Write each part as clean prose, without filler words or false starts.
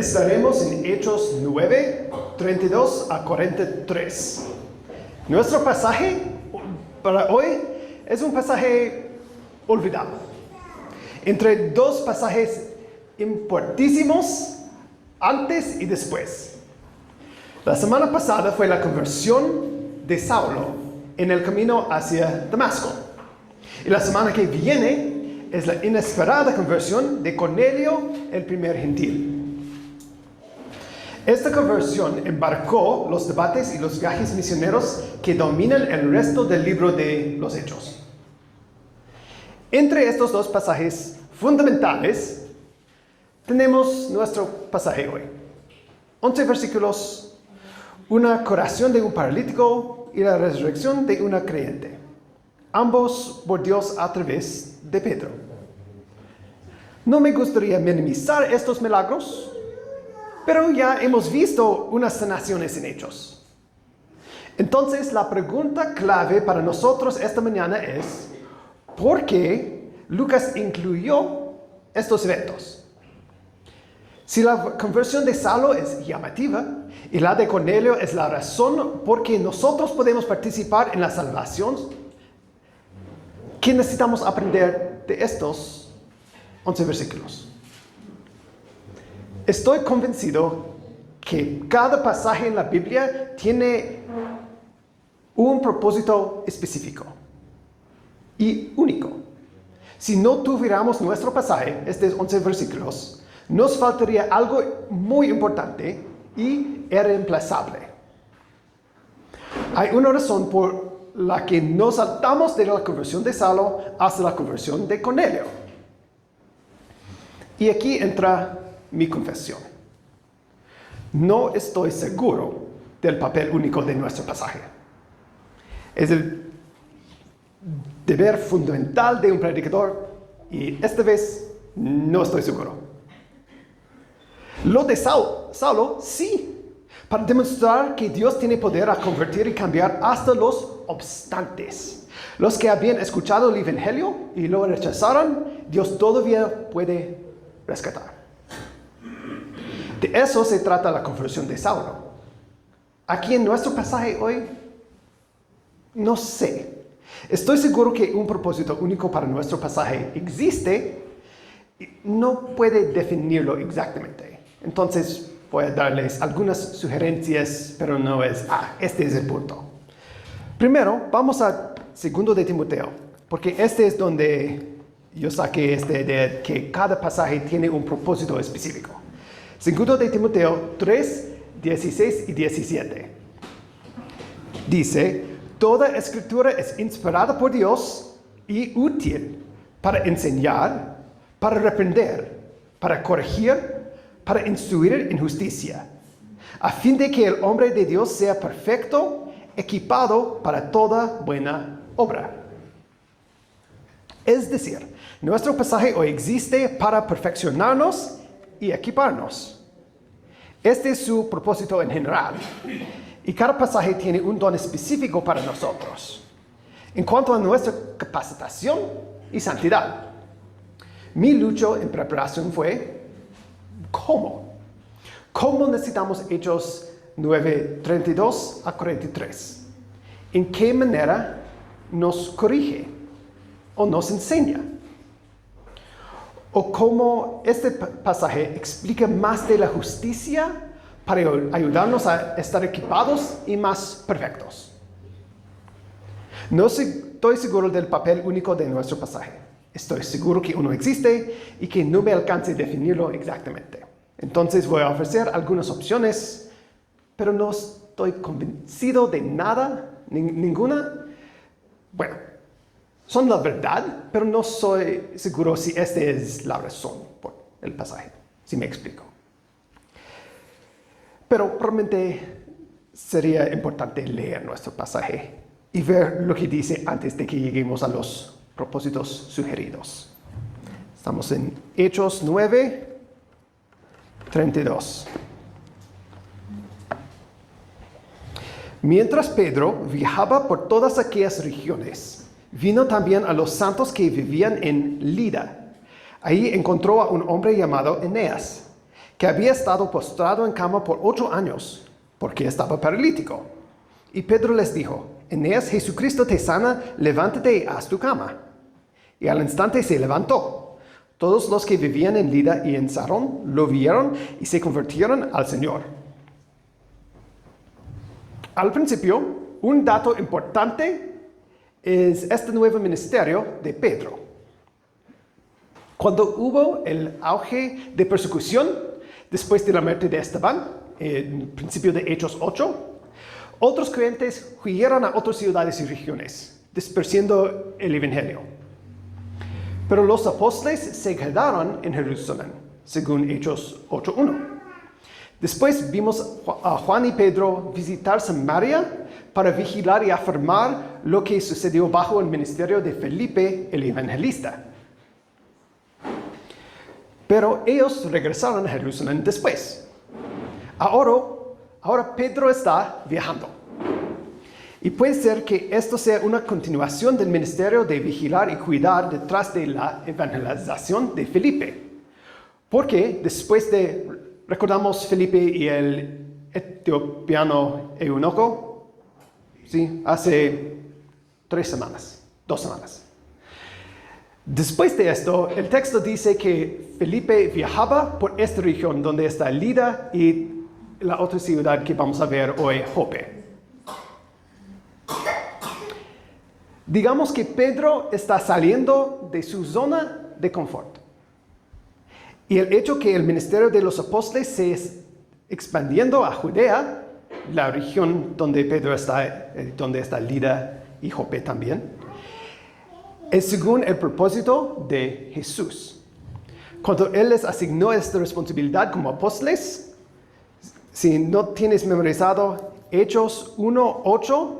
Estaremos en Hechos 9, 32 a 43. Nuestro pasaje para hoy es un pasaje olvidado. Entre dos pasajes importantísimos antes y después. La semana pasada fue la conversión de Saulo en el camino hacia Damasco. Y la semana que viene es la inesperada conversión de Cornelio, el primer gentil. Esta conversión embarcó los debates y los viajes misioneros que dominan el resto del libro de los Hechos. Entre estos dos pasajes fundamentales, tenemos nuestro pasaje hoy. 11 versículos, una curación de un paralítico y la resurrección de una creyente. Ambos por Dios a través de Pedro. No me gustaría minimizar estos milagros, pero ya hemos visto unas sanaciones en Hechos. Entonces, la pregunta clave para nosotros esta mañana es, ¿por qué Lucas incluyó estos eventos? Si la conversión de Saulo es llamativa y la de Cornelio es la razón por que nosotros podemos participar en la salvación, ¿qué necesitamos aprender de estos 11 versículos? Estoy convencido que cada pasaje en la Biblia tiene un propósito específico y único. Si no tuviéramos nuestro pasaje, estos 11 versículos, nos faltaría algo muy importante y irreemplazable. Hay una razón por la que nos saltamos de la conversión de Saulo hasta la conversión de Cornelio. Y aquí entra mi confesión. No estoy seguro del papel único de nuestro pasaje. Es el deber fundamental de un predicador y esta vez no estoy seguro. Lo de Saulo, sí, para demostrar que Dios tiene poder a convertir y cambiar hasta los obstantes. Los que habían escuchado el evangelio y lo rechazaron, Dios todavía puede rescatar. De eso se trata la conversión de Saulo. Aquí en nuestro pasaje hoy, no sé. Estoy seguro que un propósito único para nuestro pasaje existe y no puede definirlo exactamente. Entonces voy a darles algunas sugerencias, pero no es, este es el punto. Primero, vamos a 2 de Timoteo, porque este es donde yo saqué esta idea de que cada pasaje tiene un propósito específico. 2 de Timoteo 3, 16 y 17. Dice, toda escritura es inspirada por Dios y útil para enseñar, para reprender, para corregir, para instruir en justicia, a fin de que el hombre de Dios sea perfecto, equipado para toda buena obra. Es decir, nuestro pasaje hoy existe para perfeccionarnos y equiparnos. Este es su propósito en general. Y cada pasaje tiene un don específico para nosotros. En cuanto a nuestra capacitación y santidad, mi lucha en preparación fue, ¿cómo? ¿Cómo necesitamos Hechos 9, 32 a 43? ¿En qué manera nos corrige o nos enseña? O cómo este pasaje explica más de la justicia para ayudarnos a estar equipados y más perfectos. No estoy seguro del papel único de nuestro pasaje. Estoy seguro que uno existe y que no me alcance a definirlo exactamente. Entonces voy a ofrecer algunas opciones, pero no estoy convencido de nada, ninguna. Bueno, son la verdad, pero no soy seguro si esta es la razón por el pasaje, si me explico. Pero probablemente sería importante leer nuestro pasaje y ver lo que dice antes de que lleguemos a los propósitos sugeridos. Estamos en Hechos 9, 32. Mientras Pedro viajaba por todas aquellas regiones, vino también a los santos que vivían en Lida. Ahí encontró a un hombre llamado Eneas, que había estado postrado en cama por 8 años, porque estaba paralítico. Y Pedro les dijo: Eneas, Jesucristo te sana, levántate y haz tu cama. Y al instante se levantó. Todos los que vivían en Lida y en Sarón lo vieron y se convirtieron al Señor. Al principio, un dato importante es este nuevo ministerio de Pedro. Cuando hubo el auge de persecución después de la muerte de Esteban, en el principio de Hechos 8, otros creyentes huyeron a otras ciudades y regiones, dispersando el evangelio. Pero los apóstoles se quedaron en Jerusalén, según Hechos 8:1. Después vimos a Juan y Pedro visitar Samaria para vigilar y afirmar lo que sucedió bajo el ministerio de Felipe el evangelista. Pero ellos regresaron a Jerusalén después. Ahora Pedro está viajando. Y puede ser que esto sea una continuación del ministerio de vigilar y cuidar detrás de la evangelización de Felipe. Porque después recordamos Felipe y el etiopiano eunuco, ¿sí? Hace 2 semanas. Después de esto, el texto dice que Felipe viajaba por esta región donde está Lida y la otra ciudad que vamos a ver hoy, Jope. Digamos que Pedro está saliendo de su zona de confort. Y el hecho que el ministerio de los apóstoles se es expandiendo a Judea, la región donde Pedro está, donde está Lida y Jope también, es según el propósito de Jesús. Cuando Él les asignó esta responsabilidad como apóstoles, si no tienes memorizado Hechos 1:8,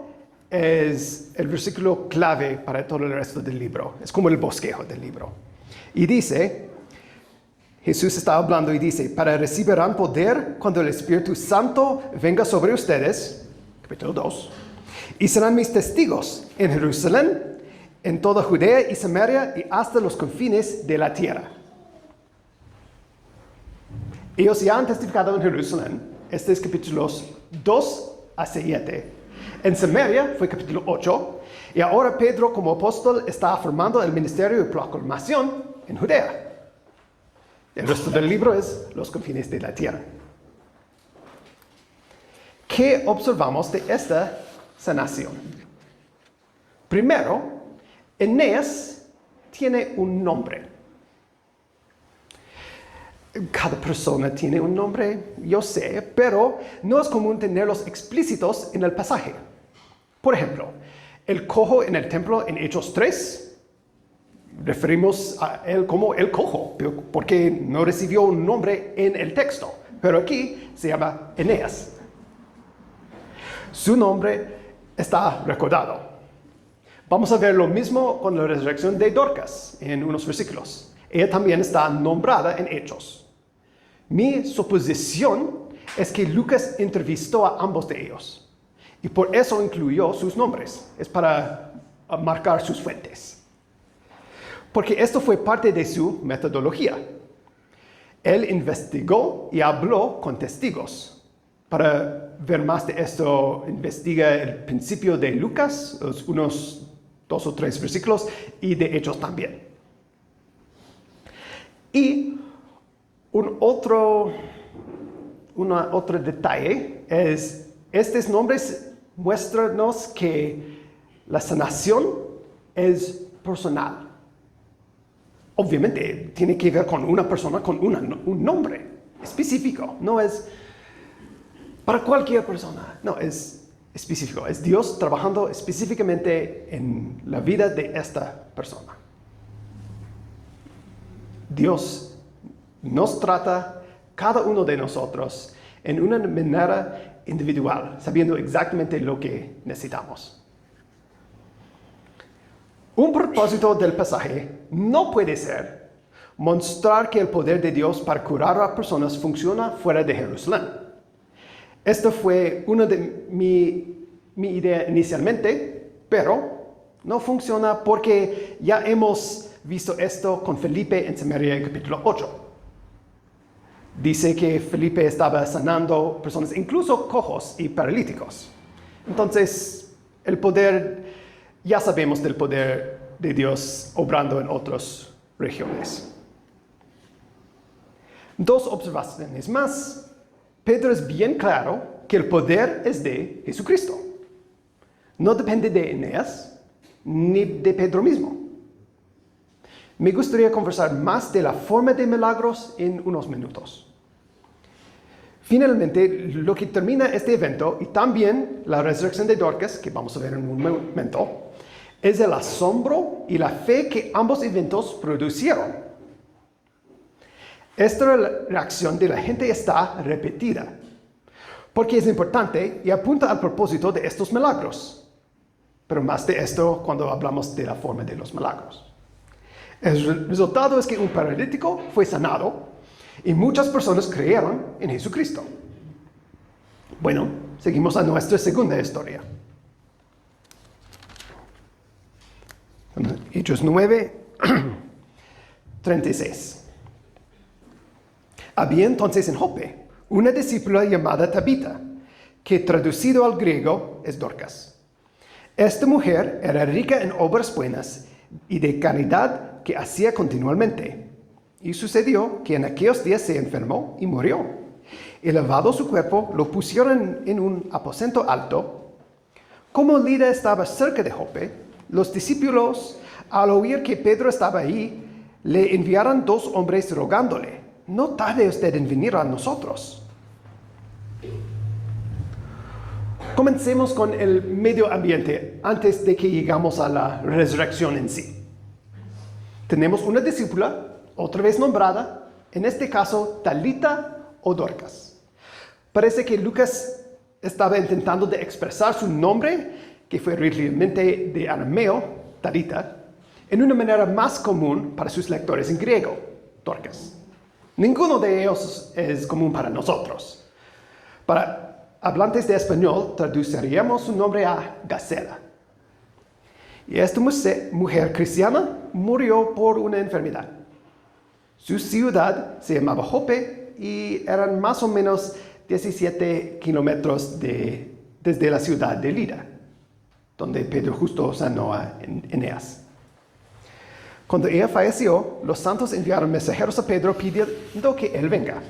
es el versículo clave para todo el resto del libro. Es como el bosquejo del libro. Y dice, Jesús está hablando y dice: para recibirán poder cuando el Espíritu Santo venga sobre ustedes, capítulo 2, y serán mis testigos en Jerusalén, en toda Judea y Samaria y hasta los confines de la tierra. Ellos ya han testificado en Jerusalén. Este es capítulos 2-7. En Samaria fue capítulo 8. Y ahora Pedro como apóstol está formando el ministerio de proclamación en Judea. El resto del libro es los confines de la tierra. ¿Qué observamos de esta sanación? Primero, Eneas tiene un nombre. Cada persona tiene un nombre, yo sé, pero no es común tenerlos explícitos en el pasaje. Por ejemplo, el cojo en el templo en Hechos 3, referimos a él como el cojo, porque no recibió un nombre en el texto, pero aquí se llama Eneas. Su nombre está recordado. Vamos a ver lo mismo con la resurrección de Dorcas en unos versículos. Ella también está nombrada en Hechos. Mi suposición es que Lucas entrevistó a ambos de ellos y por eso incluyó sus nombres. Es para marcar sus fuentes. Porque esto fue parte de su metodología. Él investigó y habló con testigos. Para ver más de esto, investiga el principio de Lucas, unos 2 o 3 versículos, y de Hechos también. Y un otro detalle es, estos nombres muéstranos que la sanación es personal. Obviamente tiene que ver con una persona con un nombre específico, no es para cualquier persona, no, es específico, es Dios trabajando específicamente en la vida de esta persona. Dios nos trata, cada uno de nosotros, en una manera individual, sabiendo exactamente lo que necesitamos. Un propósito del pasaje no puede ser mostrar que el poder de Dios para curar a personas funciona fuera de Jerusalén. Esta fue una de mi idea inicialmente, pero no funciona porque ya hemos visto esto con Felipe en Samaria en capítulo 8. Dice que Felipe estaba sanando personas, incluso cojos y paralíticos. Entonces, el poder, ya sabemos del poder de Dios obrando en otras regiones. Dos observaciones más. Pedro es bien claro que el poder es de Jesucristo. No depende de Eneas ni de Pedro mismo. Me gustaría conversar más de la forma de milagros en unos minutos. Finalmente, lo que termina este evento, y también la resurrección de Dorcas, que vamos a ver en un momento, es el asombro y la fe que ambos eventos producieron. Esta reacción de la gente está repetida, porque es importante y apunta al propósito de estos milagros. Pero más de esto cuando hablamos de la forma de los milagros. El resultado es que un paralítico fue sanado y muchas personas creyeron en Jesucristo. Bueno, seguimos a nuestra segunda historia. Hechos 9, 36. Había entonces en Jope una discípula llamada Tabita, que traducido al griego es Dorcas. Esta mujer era rica en obras buenas y de caridad que hacía continuamente. Y sucedió que en aquellos días se enfermó y murió. Y lavado su cuerpo, lo pusieron en un aposento alto. Como Lida estaba cerca de Jope, los discípulos, al oír que Pedro estaba ahí, le enviaron 2 hombres rogándole: no tarde usted en venir a nosotros. Comencemos con el medio ambiente antes de que llegamos a la resurrección en sí. Tenemos una discípula, otra vez nombrada, en este caso Talita o Dorcas. Parece que Lucas estaba intentando de expresar su nombre, que fue realmente de arameo, Talita, en una manera más común para sus lectores en griego, Dorcas. Ninguno de ellos es común para nosotros. Para hablantes de español, traduciríamos su nombre a Gacela. Y esta mujer cristiana murió por una enfermedad. Su ciudad se llamaba Jope y eran más o menos 17 kilómetros desde la ciudad de Lida, donde Pedro justo sanó a Eneas. Cuando ella falleció, los santos enviaron mensajeros a Pedro pidiendo que él venga.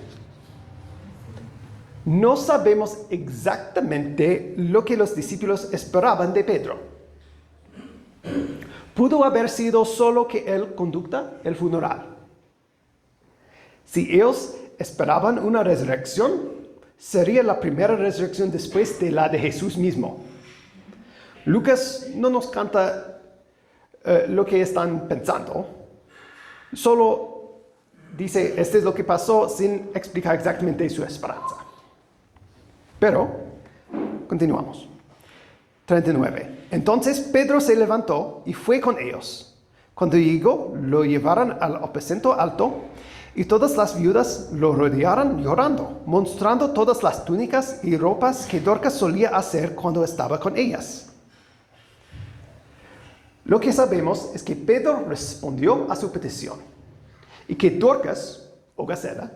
No sabemos exactamente lo que los discípulos esperaban de Pedro. Pudo haber sido solo que él conducta el funeral. Si ellos esperaban una resurrección, sería la primera resurrección después de la de Jesús mismo. Lucas no nos canta lo que están pensando, solo dice, este es lo que pasó, sin explicar exactamente su esperanza. Pero, continuamos. 39. Entonces Pedro se levantó y fue con ellos. Cuando llegó, lo llevaron al aposento alto y todas las viudas lo rodearon llorando, mostrando todas las túnicas y ropas que Dorcas solía hacer cuando estaba con ellas. Lo que sabemos es que Pedro respondió a su petición y que Dorcas, o Gacela,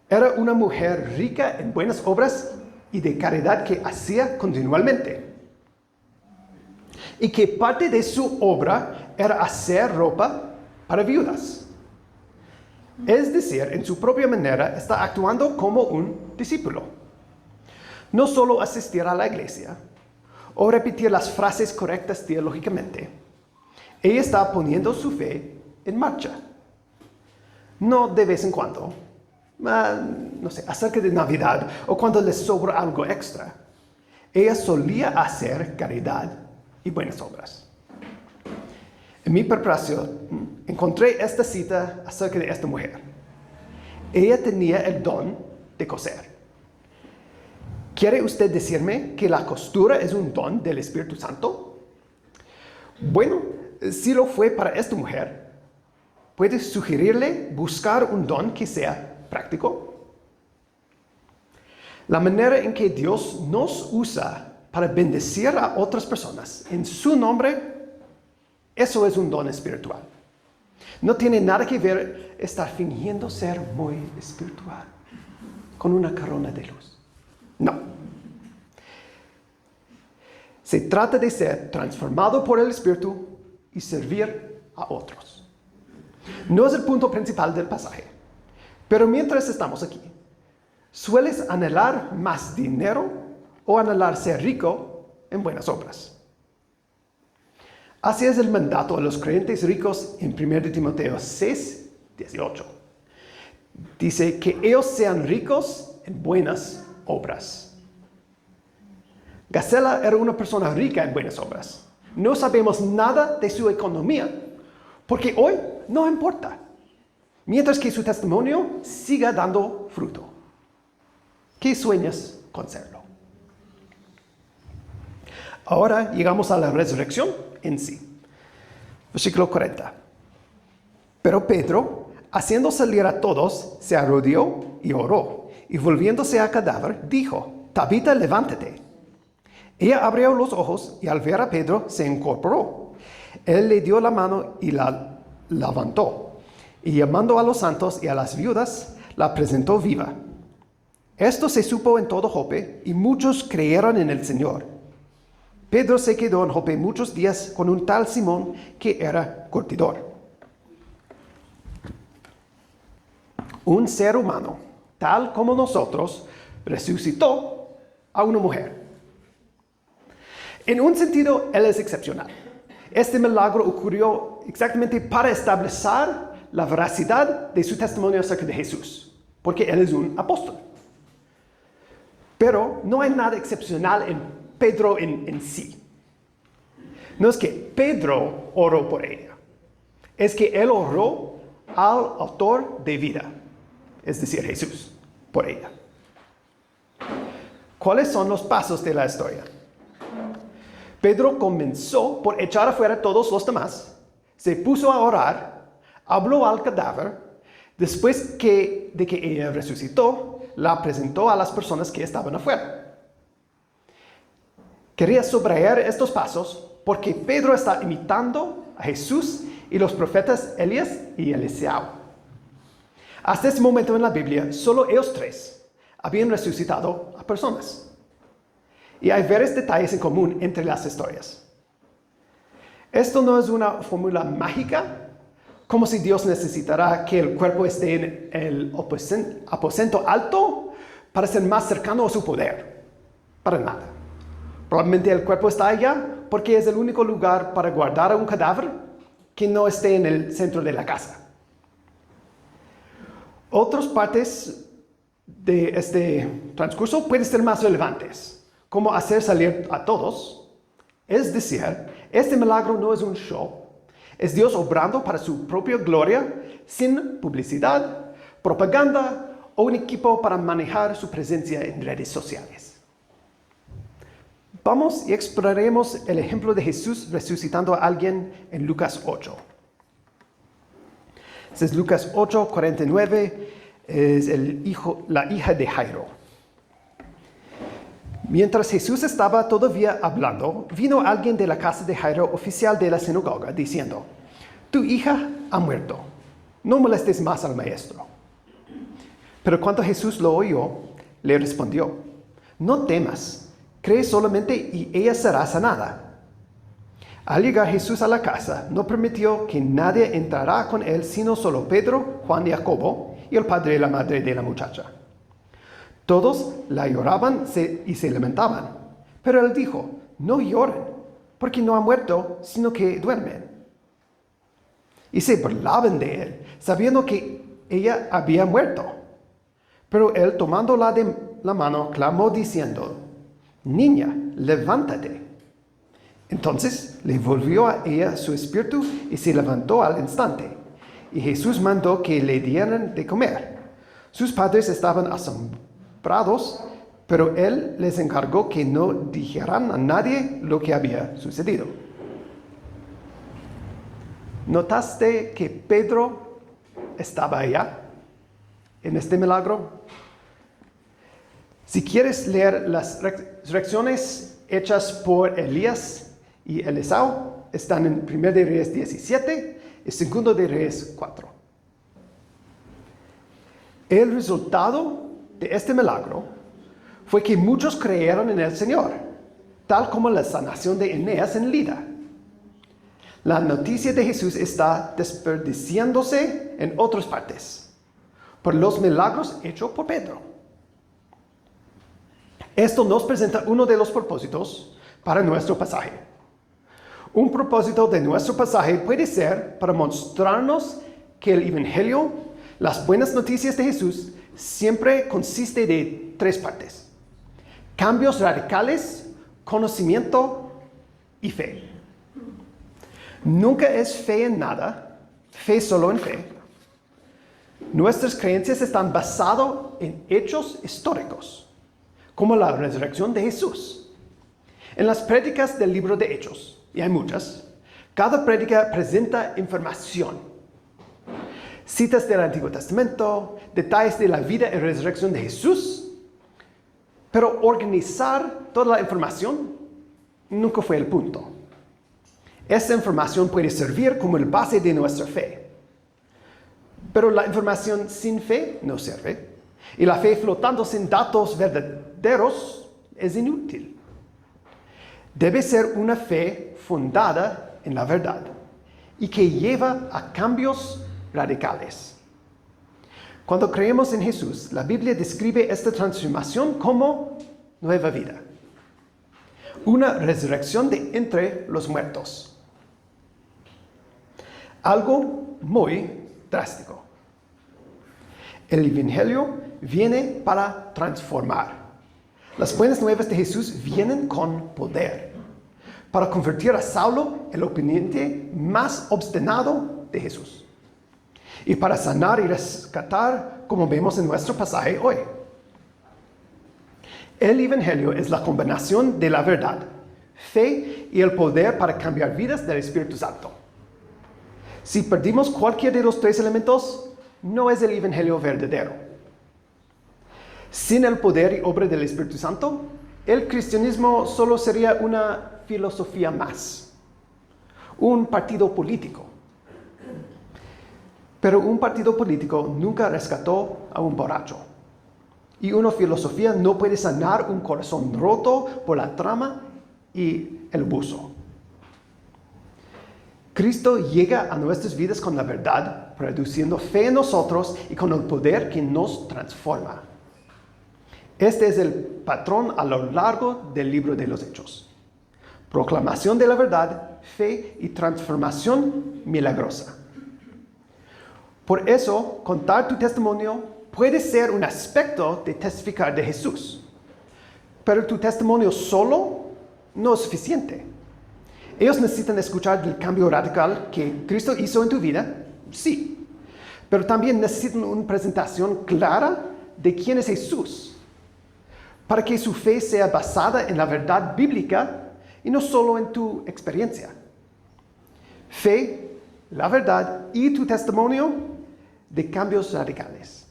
era una mujer rica en buenas obras y de caridad que hacía continuamente. Y que parte de su obra era hacer ropa para viudas. Es decir, en su propia manera está actuando como un discípulo. No solo asistir a la iglesia o repetir las frases correctas teológicamente. Ella está poniendo su fe en marcha. No de vez en cuando, no sé, acerca de Navidad o cuando les sobra algo extra. Ella solía hacer caridad y buenas obras. En mi preparación encontré esta cita acerca de esta mujer. Ella tenía el don de coser. ¿Quiere usted decirme que la costura es un don del Espíritu Santo? Bueno, si lo fue para esta mujer, ¿puede sugerirle buscar un don que sea práctico? La manera en que Dios nos usa para bendecir a otras personas en su nombre, eso es un don espiritual. No tiene nada que ver estar fingiendo ser muy espiritual. con una corona de luz. No. Se trata de ser transformado por el Espíritu y servir a otros. No es el punto principal del pasaje, pero mientras estamos aquí, ¿sueles anhelar más dinero o anhelar ser rico en buenas obras? Así es el mandato a los creyentes ricos en 1 Timoteo 6, 18. Dice que ellos sean ricos en buenas obras. Gacela era una persona rica en buenas obras. No sabemos nada de su economía, porque hoy no importa, mientras que su testimonio siga dando fruto. ¿Qué sueñas con serlo? Ahora llegamos a la resurrección en sí. Versículo 40. Pero Pedro, haciendo salir a todos, se arrodilló y oró, y volviéndose al cadáver, dijo: Tabita, levántate. Ella abrió los ojos y al ver a Pedro se incorporó. Él le dio la mano y la levantó. Y llamando a los santos y a las viudas, la presentó viva. Esto se supo en todo Jope y muchos creyeron en el Señor. Pedro se quedó en Jope muchos días con un tal Simón que era curtidor. Un ser humano, tal como nosotros, resucitó a una mujer. En un sentido, él es excepcional. Este milagro ocurrió exactamente para establecer la veracidad de su testimonio acerca de Jesús, porque él es un apóstol. Pero no hay nada excepcional en Pedro en sí. No es que Pedro oró por ella, es que él oró al autor de vida, es decir, Jesús, por ella. ¿Cuáles son los pasos de la historia? Pedro comenzó por echar afuera a todos los demás, se puso a orar, habló al cadáver, después de que ella resucitó, la presentó a las personas que estaban afuera. Quería subrayar estos pasos porque Pedro está imitando a Jesús y los profetas Elías y Eliseo. Hasta ese momento en la Biblia, solo ellos tres habían resucitado a personas. Y hay varios detalles en común entre las historias. Esto no es una fórmula mágica, como si Dios necesitara que el cuerpo esté en el aposento alto para ser más cercano a su poder. Para nada. Probablemente el cuerpo está allá porque es el único lugar para guardar a un cadáver que no esté en el centro de la casa. Otras partes de este transcurso pueden ser más relevantes, como hacer salir a todos. Es decir, este milagro no es un show, es Dios obrando para su propia gloria, sin publicidad, propaganda o un equipo para manejar su presencia en redes sociales. Vamos y exploraremos el ejemplo de Jesús resucitando a alguien en Lucas 8. Este es Lucas 8, 49, es la hija de Jairo. Mientras Jesús estaba todavía hablando, vino alguien de la casa de Jairo, oficial de la sinagoga, diciendo: Tu hija ha muerto, no molestes más al maestro. Pero cuando Jesús lo oyó, le respondió: No temas, cree solamente y ella será sanada. Al llegar Jesús a la casa, no permitió que nadie entrara con él, sino solo Pedro, Juan y Jacobo, y el padre y la madre de la muchacha. Todos la lloraban y se lamentaban, pero él dijo: No lloren, porque no ha muerto, sino que duermen. Y se burlaban de él, sabiendo que ella había muerto. Pero él, tomándola de la mano, clamó diciendo: Niña, levántate. Entonces le volvió a ella su espíritu y se levantó al instante. Y Jesús mandó que le dieran de comer. Sus padres estaban asombrados, pero él les encargó que no dijeran a nadie lo que había sucedido. ¿Notaste que Pedro estaba allá en este milagro? Si quieres leer las reacciones hechas por Elías y Eliseo, están en 1 de Reyes 17 y 2 de Reyes 4. El resultado de este milagro fue que muchos creyeron en el Señor, tal como la sanación de Eneas en Lida. La noticia de Jesús está desperdiciándose en otras partes por los milagros hechos por Pedro. Esto nos presenta uno de los propósitos para nuestro pasaje. Un propósito de nuestro pasaje puede ser para mostrarnos que el Evangelio, las buenas noticias de Jesús, siempre consiste de tres partes: cambios radicales, conocimiento y fe. Nunca es fe en nada, fe solo en fe. Nuestras creencias están basadas en hechos históricos, como la resurrección de Jesús. En las prédicas del libro de Hechos, y hay muchas, cada prédica presenta información. Citas del Antiguo Testamento, detalles de la vida y resurrección de Jesús, pero organizar toda la información nunca fue el punto. Esta información puede servir como el base de nuestra fe. Pero la información sin fe no sirve, y la fe flotando sin datos verdaderos es inútil. Debe ser una fe fundada en la verdad y que lleva a cambios radicales. Cuando creemos en Jesús, la Biblia describe esta transformación como nueva vida. Una resurrección de entre los muertos. Algo muy drástico. El Evangelio viene para transformar. Las buenas nuevas de Jesús vienen con poder para convertir a Saulo, el oponente más obstinado de Jesús, y para sanar y rescatar, como vemos en nuestro pasaje hoy. El Evangelio es la combinación de la verdad, fe y el poder para cambiar vidas del Espíritu Santo. Si perdimos cualquiera de los tres elementos, no es el Evangelio verdadero. Sin el poder y obra del Espíritu Santo, el cristianismo solo sería una filosofía más, un partido político. Pero un partido político nunca rescató a un borracho. Y una filosofía no puede sanar un corazón roto por la trama y el abuso. Cristo llega a nuestras vidas con la verdad, produciendo fe en nosotros y con el poder que nos transforma. Este es el patrón a lo largo del libro de los Hechos. Proclamación de la verdad, fe y transformación milagrosa. Por eso, contar tu testimonio puede ser un aspecto de testificar de Jesús. Pero tu testimonio solo no es suficiente. Ellos necesitan escuchar del cambio radical que Cristo hizo en tu vida, sí. Pero también necesitan una presentación clara de quién es Jesús, para que su fe sea basada en la verdad bíblica y no solo en tu experiencia. Fe, la verdad y tu testimonio de cambios radicales.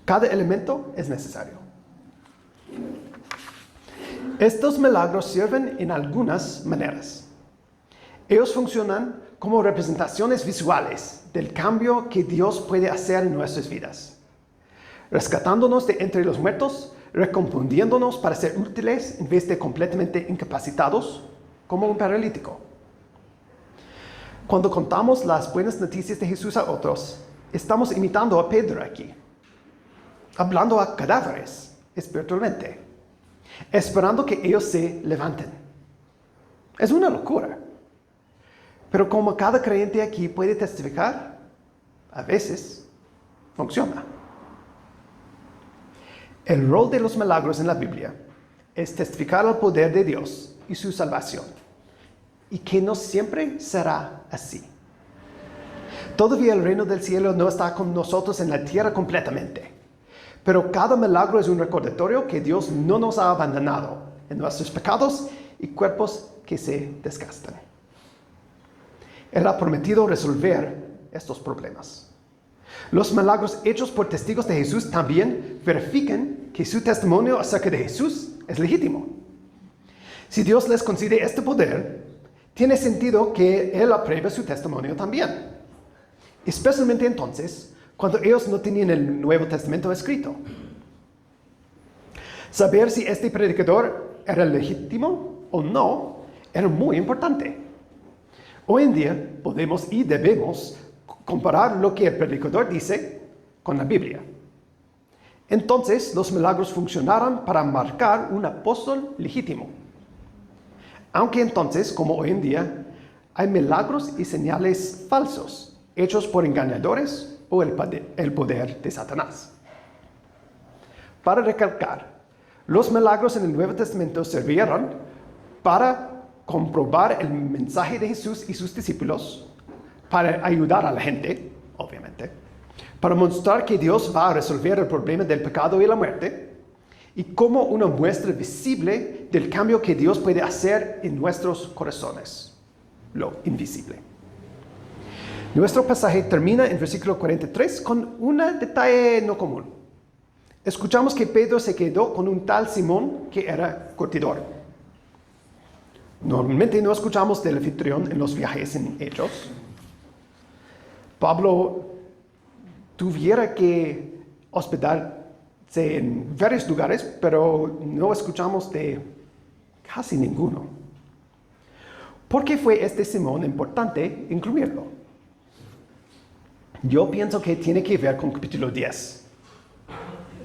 Cada elemento es necesario. Estos milagros sirven en algunas maneras. Ellos funcionan como representaciones visuales del cambio que Dios puede hacer en nuestras vidas, rescatándonos de entre los muertos, recomponiéndonos para ser útiles en vez de completamente incapacitados, como un paralítico. Cuando contamos las buenas noticias de Jesús a otros, estamos imitando a Pedro aquí, hablando a cadáveres espiritualmente, esperando que ellos se levanten. Es una locura. Pero como cada creyente aquí puede testificar, a veces funciona. El rol de los milagros en la Biblia es testificar al poder de Dios y su salvación, y que no siempre será así. Todavía el reino del cielo no está con nosotros en la tierra completamente, pero cada milagro es un recordatorio que Dios no nos ha abandonado en nuestros pecados y cuerpos que se desgastan. Él ha prometido resolver estos problemas. Los milagros hechos por testigos de Jesús también verifican que su testimonio acerca de Jesús es legítimo. Si Dios les concede este poder, tiene sentido que Él apruebe su testimonio también. Especialmente entonces, cuando ellos no tenían el Nuevo Testamento escrito. Saber si este predicador era legítimo o no era muy importante. Hoy en día podemos y debemos comparar lo que el predicador dice con la Biblia. Entonces, los milagros funcionaron para marcar un apóstol legítimo. Aunque entonces, como hoy en día, hay milagros y señales falsos, hechos por engañadores o el poder de Satanás. Para recalcar, los milagros en el Nuevo Testamento sirvieron para comprobar el mensaje de Jesús y sus discípulos, para ayudar a la gente, obviamente, para mostrar que Dios va a resolver el problema del pecado y la muerte, y como una muestra visible del cambio que Dios puede hacer en nuestros corazones, lo invisible. Nuestro pasaje termina en versículo 43 con un detalle no común. Escuchamos que Pedro se quedó con un tal Simón que era curtidor. Normalmente no escuchamos del anfitrión en los viajes en Hechos. Pablo tuviera que hospedarse en varios lugares, pero no escuchamos de casi ninguno. ¿Por qué fue este Simón importante incluirlo? Yo pienso que tiene que ver con capítulo 10,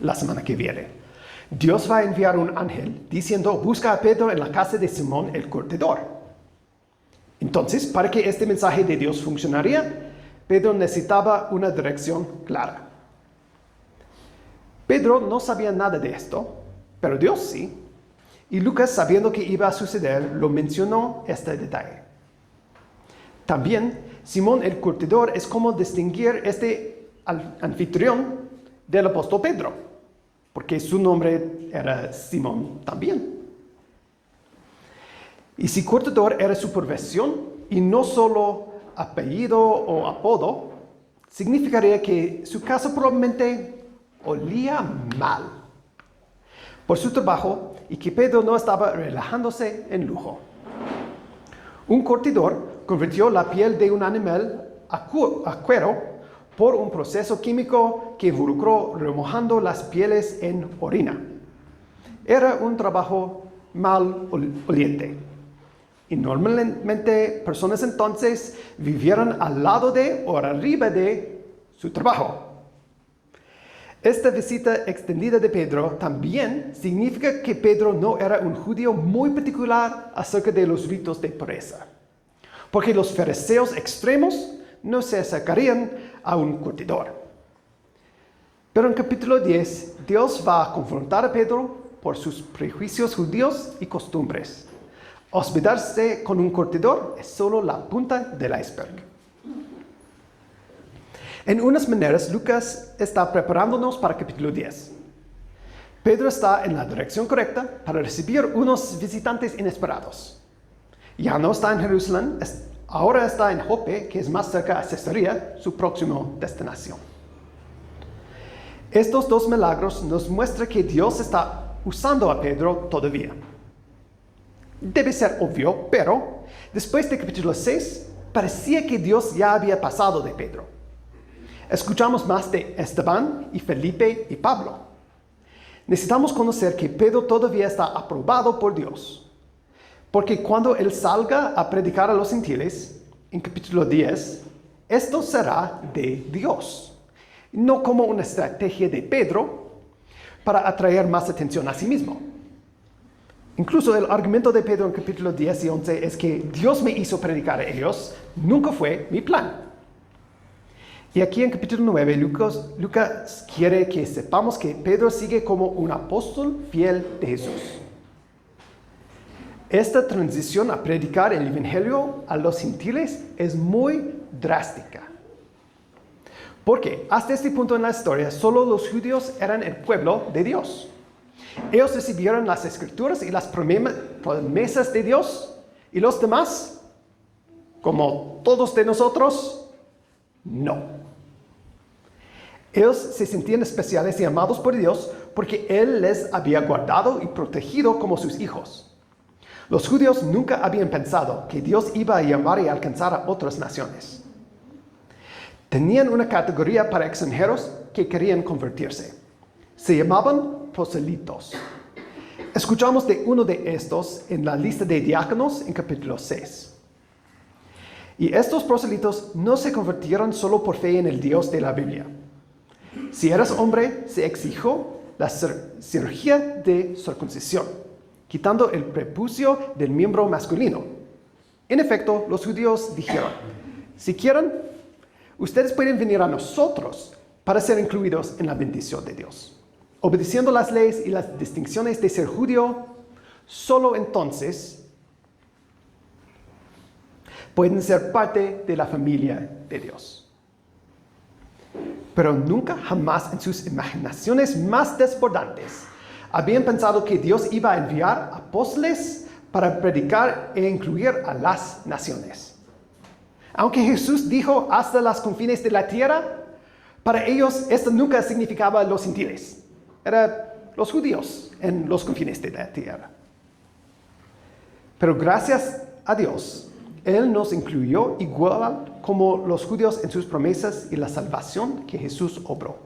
la semana que viene. Dios va a enviar un ángel diciendo, busca a Pedro en la casa de Simón el curtidor. Entonces, para que este mensaje de Dios funcionaría, Pedro necesitaba una dirección clara. Pedro no sabía nada de esto, pero Dios sí. Y Lucas, sabiendo que iba a suceder, lo mencionó este detalle. También, Simón el curtidor es como distinguir este anfitrión del apóstol Pedro, porque su nombre era Simón también. Y si curtidor era su profesión y no solo apellido o apodo, significaría que su casa probablemente olía mal por su trabajo y que Pedro no estaba relajándose en lujo. Un curtidor convirtió la piel de un animal a cuero por un proceso químico que involucró remojando las pieles en orina. Era un trabajo mal oliente. Y normalmente personas entonces vivieron al lado de o arriba de su trabajo. Esta visita extendida de Pedro también significa que Pedro no era un judío muy particular acerca de los ritos de pureza, porque los fariseos extremos no se acercarían a un curtidor. Pero en capítulo 10, Dios va a confrontar a Pedro por sus prejuicios judíos y costumbres. Hospedarse con un curtidor es solo la punta del iceberg. En unas maneras, Lucas está preparándonos para capítulo 10. Pedro está en la dirección correcta para recibir unos visitantes inesperados. Ya no está en Jerusalén, ahora está en Jope, que es más cerca a Cesarea, su próxima destinación. Estos dos milagros nos muestran que Dios está usando a Pedro todavía. Debe ser obvio, pero después de capítulo 6, parecía que Dios ya había pasado de Pedro. Escuchamos más de Esteban y Felipe y Pablo. Necesitamos conocer que Pedro todavía está aprobado por Dios. Porque cuando él salga a predicar a los gentiles, en capítulo 10, esto será de Dios. No como una estrategia de Pedro para atraer más atención a sí mismo. Incluso el argumento de Pedro en capítulo 10 y 11 es que Dios me hizo predicar a ellos, nunca fue mi plan. Y aquí en capítulo 9, Lucas quiere que sepamos que Pedro sigue como un apóstol fiel de Jesús. Esta transición a predicar el evangelio a los gentiles es muy drástica. Porque hasta este punto en la historia, solo los judíos eran el pueblo de Dios. Ellos recibieron las escrituras y las promesas de Dios, y los demás, como todos de nosotros, no. Ellos se sentían especiales y amados por Dios porque Él les había guardado y protegido como sus hijos. Los judíos nunca habían pensado que Dios iba a llamar y alcanzar a otras naciones. Tenían una categoría para extranjeros que querían convertirse. Se llamaban proselitos. Escuchamos de uno de estos en la lista de diáconos en capítulo 6. Y estos proselitos no se convirtieron solo por fe en el Dios de la Biblia. Si eras hombre, se exigió la cirugía de circuncisión, quitando el prepucio del miembro masculino. En efecto, los judíos dijeron, si quieren, ustedes pueden venir a nosotros para ser incluidos en la bendición de Dios. Obedeciendo las leyes y las distinciones de ser judío, solo entonces pueden ser parte de la familia de Dios. Pero nunca jamás en sus imaginaciones más desbordantes habían pensado que Dios iba a enviar apóstoles para predicar e incluir a las naciones. Aunque Jesús dijo hasta los confines de la tierra, para ellos esto nunca significaba los gentiles. Era los judíos en los confines de la tierra. Pero gracias a Dios, Él nos incluyó igual como los judíos en sus promesas y la salvación que Jesús obró.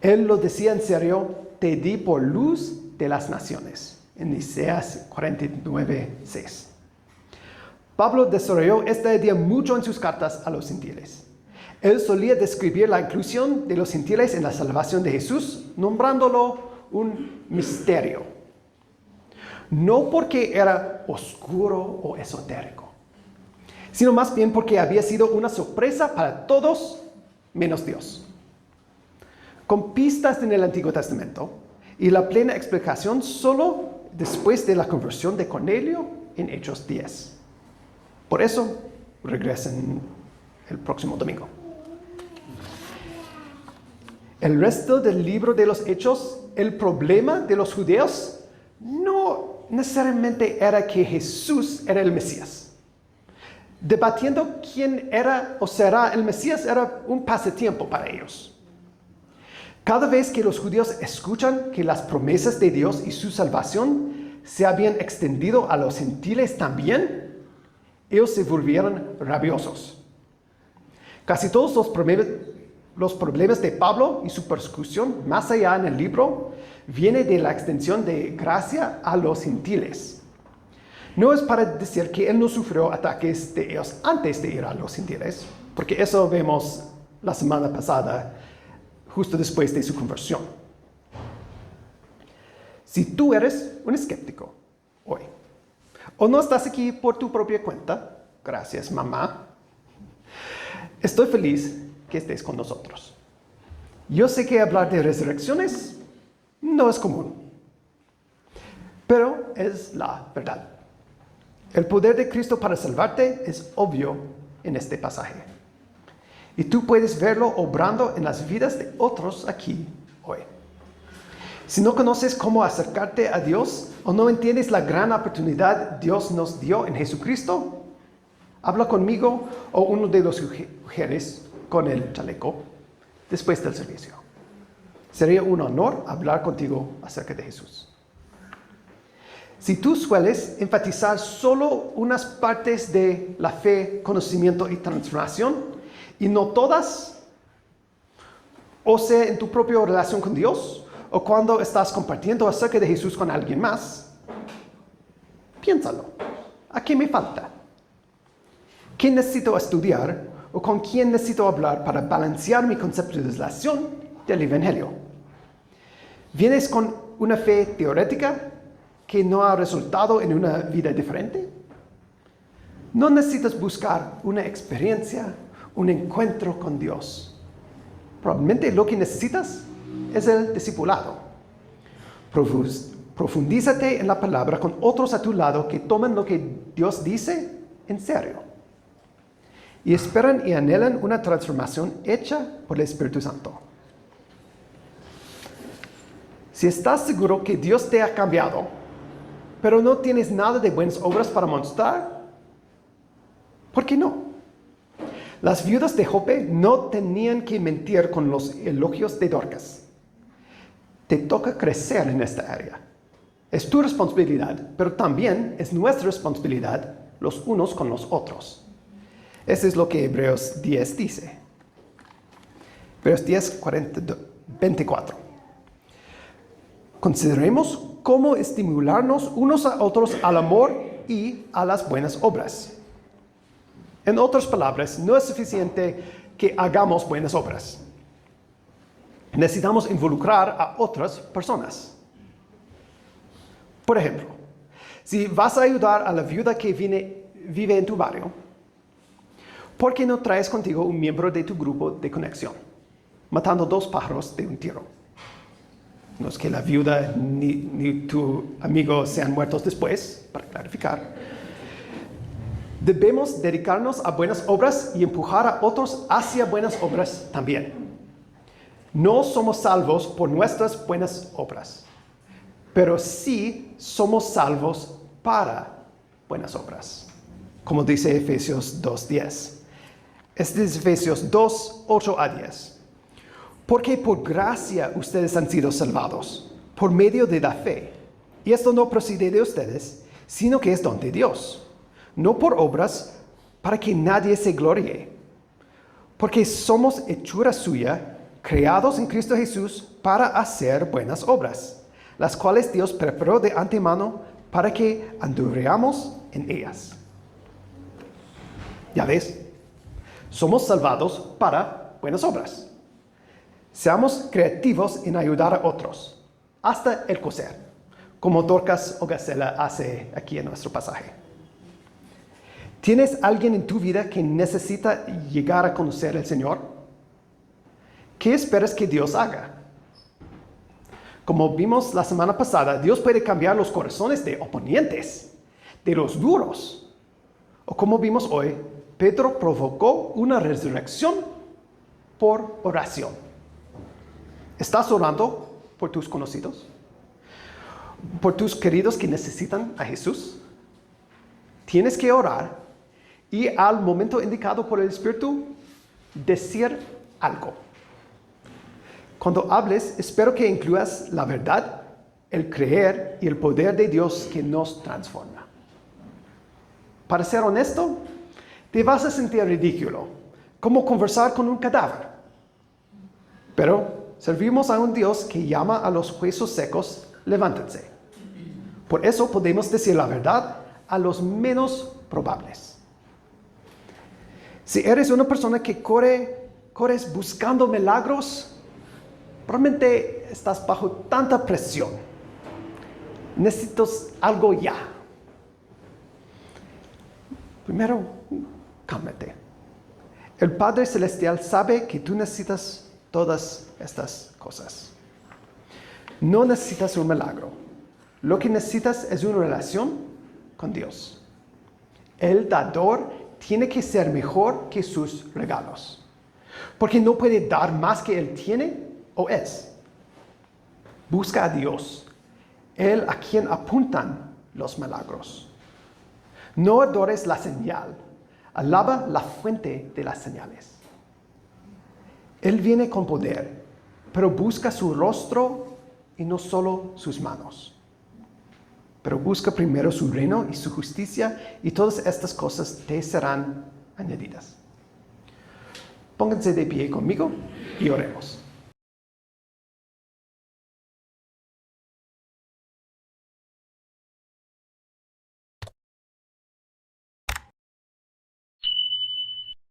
Él lo decía en serio, te di por luz de las naciones, en Isaías 49:6. Pablo desarrolló esta idea mucho en sus cartas a los gentiles. Él solía describir la inclusión de los gentiles en la salvación de Jesús, nombrándolo un misterio. No porque era oscuro o esotérico, sino más bien porque había sido una sorpresa para todos menos Dios. Con pistas en el Antiguo Testamento y la plena explicación solo después de la conversión de Cornelio en Hechos 10. Por eso, regresen el próximo domingo. El resto del libro de los Hechos, el problema de los judíos no necesariamente era que Jesús era el Mesías. Debatiendo quién era o será el Mesías era un pasatiempo para ellos. Cada vez que los judíos escuchan que las promesas de Dios y su salvación se habían extendido a los gentiles también, ellos se volvieron rabiosos. Casi todos los problemas de Pablo y su persecución, más allá en el libro, viene de la extensión de gracia a los gentiles. No es para decir que él no sufrió ataques de ellos antes de ir a los gentiles, porque eso vemos la semana pasada, justo después de su conversión. Si tú eres un escéptico hoy, o no estás aquí por tu propia cuenta, gracias mamá, estoy feliz que estés con nosotros. Yo sé que hablar de resurrecciones no es común, pero es la verdad. El poder de Cristo para salvarte es obvio en este pasaje. Y tú puedes verlo obrando en las vidas de otros aquí hoy. Si no conoces cómo acercarte a Dios o no entiendes la gran oportunidad Dios nos dio en Jesucristo, habla conmigo o uno de los mujeres con el chaleco después del servicio. Sería un honor hablar contigo acerca de Jesús. Si tú sueles enfatizar solo unas partes de la fe, conocimiento y transformación, y no todas, o sea, en tu propia relación con Dios, o cuando estás compartiendo acerca de Jesús con alguien más, piénsalo. ¿A qué me falta? ¿Qué necesito estudiar o con quién necesito hablar para balancear mi conceptualización del Evangelio? ¿Vienes con una fe teórica que no ha resultado en una vida diferente? No necesitas buscar una experiencia, un encuentro con Dios. Probablemente lo que necesitas es el discipulado. Profundízate en la palabra con otros a tu lado que toman lo que Dios dice en serio y esperan y anhelan una transformación hecha por el Espíritu Santo. Si estás seguro que Dios te ha cambiado, pero no tienes nada de buenas obras para mostrar, ¿por qué no? Las viudas de Jope no tenían que mentir con los elogios de Dorcas. Te toca crecer en esta área. Es tu responsabilidad, pero también es nuestra responsabilidad los unos con los otros. Eso es lo que Hebreos 10 dice. Hebreos 10, 24. Consideremos cómo estimularnos unos a otros al amor y a las buenas obras. En otras palabras, no es suficiente que hagamos buenas obras. Necesitamos involucrar a otras personas. Por ejemplo, si vas a ayudar a la viuda que vive en tu barrio, ¿por qué no traes contigo un miembro de tu grupo de conexión? Matando 2 pájaros de un tiro. No es que la viuda ni tu amigo sean muertos después, para clarificar. Debemos dedicarnos a buenas obras y empujar a otros hacia buenas obras también. No somos salvos por nuestras buenas obras, pero sí somos salvos para buenas obras, como dice Efesios 2:10. Este es Efesios 2, 8 a 10. Porque por gracia ustedes han sido salvados, por medio de la fe. Y esto no procede de ustedes, sino que es don de Dios, no por obras, para que nadie se gloríe. Porque somos hechura suya, creados en Cristo Jesús para hacer buenas obras, las cuales Dios preparó de antemano para que anduviéramos en ellas. ¿Ya ves? Somos salvados para buenas obras. Seamos creativos en ayudar a otros, hasta el coser, como Dorcas o Gacela hace aquí en nuestro pasaje. ¿Tienes alguien en tu vida que necesita llegar a conocer al Señor? ¿Qué esperas que Dios haga? Como vimos la semana pasada, Dios puede cambiar los corazones de oponentes, de los duros. O como vimos hoy, Pedro provocó una resurrección por oración. ¿Estás orando por tus conocidos? ¿Por tus queridos que necesitan a Jesús? Tienes que orar y al momento indicado por el Espíritu, decir algo. Cuando hables, espero que incluyas la verdad, el creer y el poder de Dios que nos transforma. Para ser honesto, te vas a sentir ridículo, como conversar con un cadáver. Pero servimos a un Dios que llama a los huesos secos, levántense. Por eso podemos decir la verdad a los menos probables. Si eres una persona que corres buscando milagros, probablemente estás bajo tanta presión. Necesitas algo ya. Primero, cálmate. El Padre Celestial sabe que tú necesitas todas estas cosas. No necesitas un milagro. Lo que necesitas es una relación con Dios. El dador tiene que ser mejor que sus regalos, porque no puede dar más que Él tiene o es. Busca a Dios, Él a quien apuntan los milagros. No adores la señal, alaba la fuente de las señales. Él viene con poder, pero busca su rostro y no solo sus manos. Pero busca primero su reino y su justicia, y todas estas cosas te serán añadidas. Pónganse de pie conmigo y oremos.